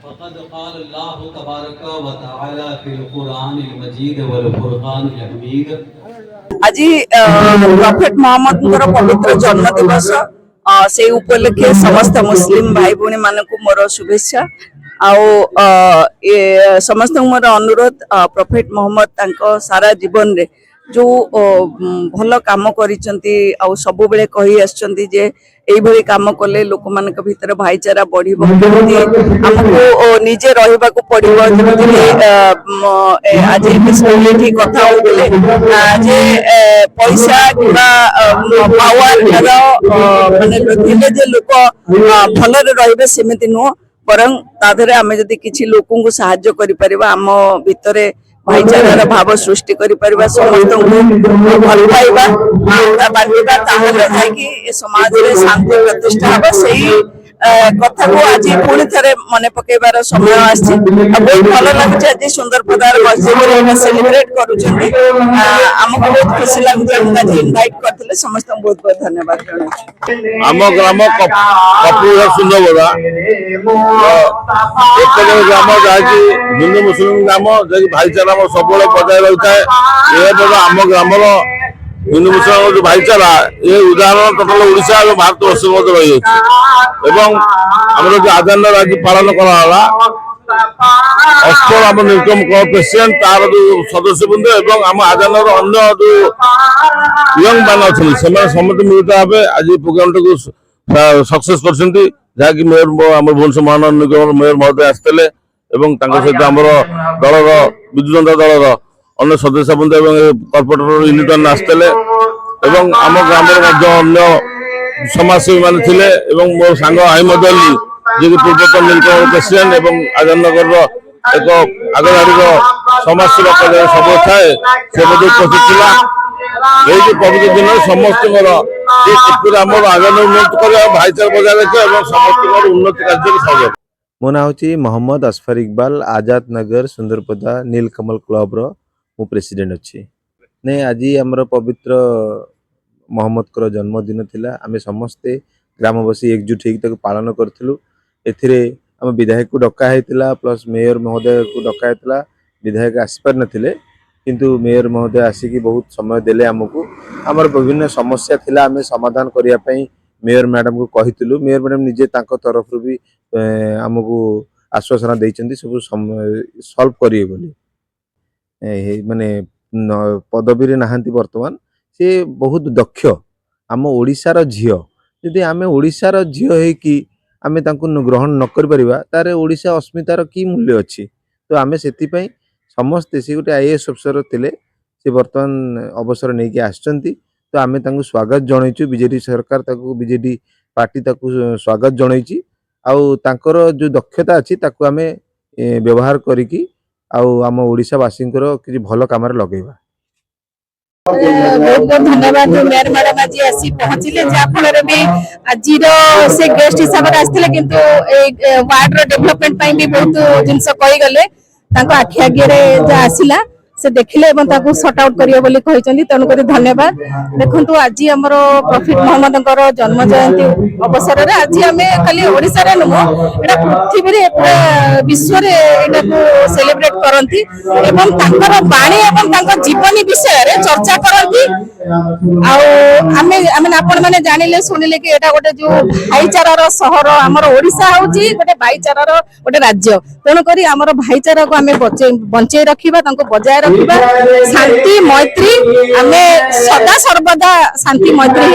फ़क़द क़ाल अल्लाह तबारक व तआला फ़िल क़ुरआनिल मजीद वल फ़ुरक़ानिल हमीद। আজি प्रॉफेट मोहम्मद पवित्र जन्म दिवस से उपलक्षे समस्त मुस्लिम भाई भौणी मानक मोर शुभेच्छा। समस्त मोर अनुरोध प्रॉफेट मोहम्मद तांको सारा जीवन रे जो भल काम करिसंती आउ सब बेले कहि आछंती जे एई भली काम कले लोक मानक भीतर भाईचारा बढ़िबो। हमको निजे रहिबा को पड़िबो। जेमति आज एठी कथा होतले जे पैसा किबा पावर माने थिले जे लोक भलरे रहिबे सेमिति नो परं ताधरे आमे जदि किछि लोकन को सहाय्य करि परिबा आम भितरे भाईचारार भाव सृष्टि करि परिबा समस्त को भल पाइबा बांटिबा ताहले जायकि समाज रे शांति प्रतिष्ठा हो। सही कथा को आज पुणी थे मन पकेबार समय आसी। बहुत भल लगे आज सुंदर पदार मस्जिद सेलिब्रेट करमको बहुत खुशी लगे इनवाइट करते समस्त बहुत बहुत धन्यवाद जनाऊँ। आम ग्राम कपूर सुंदरपदा एक ग्राम जहाँकि हिंदू मुस्लिम ग्राम जहाँकि भाईचारा सब बजाय रही है। आम ग्राम हिंदू मुसलमान जो भाईचारा ये उदाहरण टोटाल ओडिशा और भारत वर्ष रही आम जो आजान आज पालन कराला अष्टम आम निगम क्लब प्रेसिडेंट तार जो सदस्य बृंद और आम आजान अन्य जो यंग मान अच्छे समस्त मिलित भाव आज प्रोग्राम टाक सक्सेस कर जहाँकि मेयर आम भुवनेश्वर महानगर निगम मेयर महोदय आसते सहित आम दलर विजु जनता दलर अन्य सदस्य बृंद कॉर्पोरेटर यूनिट मैंने आसते आम ग्राम अन्य समाजसेवी मान थे मो सांग अहमद अली जी पूर्वतन नीलकमल प्रेसिडेंट और आजानगर एक आगगाड़ी समाजसेवा सब थाए से उपस्थित था। यही पवित्र दिन समस्त आम आगामी उन्नति कर भाईचारा बजाय रखिए समस्त उन्नति कार्य सहयोग। मो ना हूँ मोहम्मद असफर इकबाल आजाद नगर सुंदरपदा नीलकमल क्लब रो मु प्रेसिडेंट अच्छी नहीं। आज आमर पवित्र मोहम्मद को जन्मदिन थिला आमे समस्ते ग्रामवासी एकजुट होकर पालन करूँ। एम विधायक को डका होता प्लस मेयर महोदय को डका होता। विधायक आसपार नथिले किंतु मेयर महोदय आसिकी बहुत समय देले आमको आमर विभिन्न समस्या थिला आमे समाधान करने मेयर मैडम को कहीलु। मेयर मैडम निजे तांको तरफ भी आमको आश्वासन देइचंती सब सॉल्व करिए बोली माने पदवी रे नहांती वर्तमान से बहुत दक्ष आम ओडिशार झियो यदि आमे ओडिशार झियो है कि आमे तांको ग्रहण न कर परिबा तारे ओडिशा अस्मितार की मूल्य अच्छी। तो आमे सेति पई समस्त से गोटे आईएएस अफसर थिले से वर्तमान अवसर नहीं कि आछंती। तो आमे तांको स्वागत जनइचु बीजेडी सरकार ताको बीजेडी पार्टी ताको स्वागत जनइची आउ तांकर जो दक्षता अच्छी ताको आमे व्यवहार करिकी आउ आम ओडिशावासी किसी भल काम लगेगा। बहुत बहुत धन्यवाद मेयर मैडम आज आसी पहुंचले जहाँफल भी आज से गेस्ट हिसाब से आसते किंतु वार्ड डेभलपमेंट भी बहुत जिनस कही गले आखि आगे आसला से देखिले सॉर्ट आउट करियो बोली कहिसंती। तेणुक धन्यवाद। देखंतु आज आमर प्रॉफिट मोहम्मद जन्म जयंती अवसर रे आज आमे खाली ओडिसा रे नुह एटा पृथ्वी रे पूरा विश्व रे एटा को सेलिब्रेट करंती एवं तांकर बाणी एवं तांकर जीवनी विषय रे चर्चा करंती। आमे आमे आपण माने जानिले सुनिले कि एटा गोटे जो भाईचारा रो शहर आमर ओडिसा होची गोटे भाईचारा रो गोटे राज्य। तेणु करी आमर भाईचारा को आमे बंचै रखिबा तांको बजाय रखिबा शांति मैत्री आमे सदा सर्वदा शांति मैत्री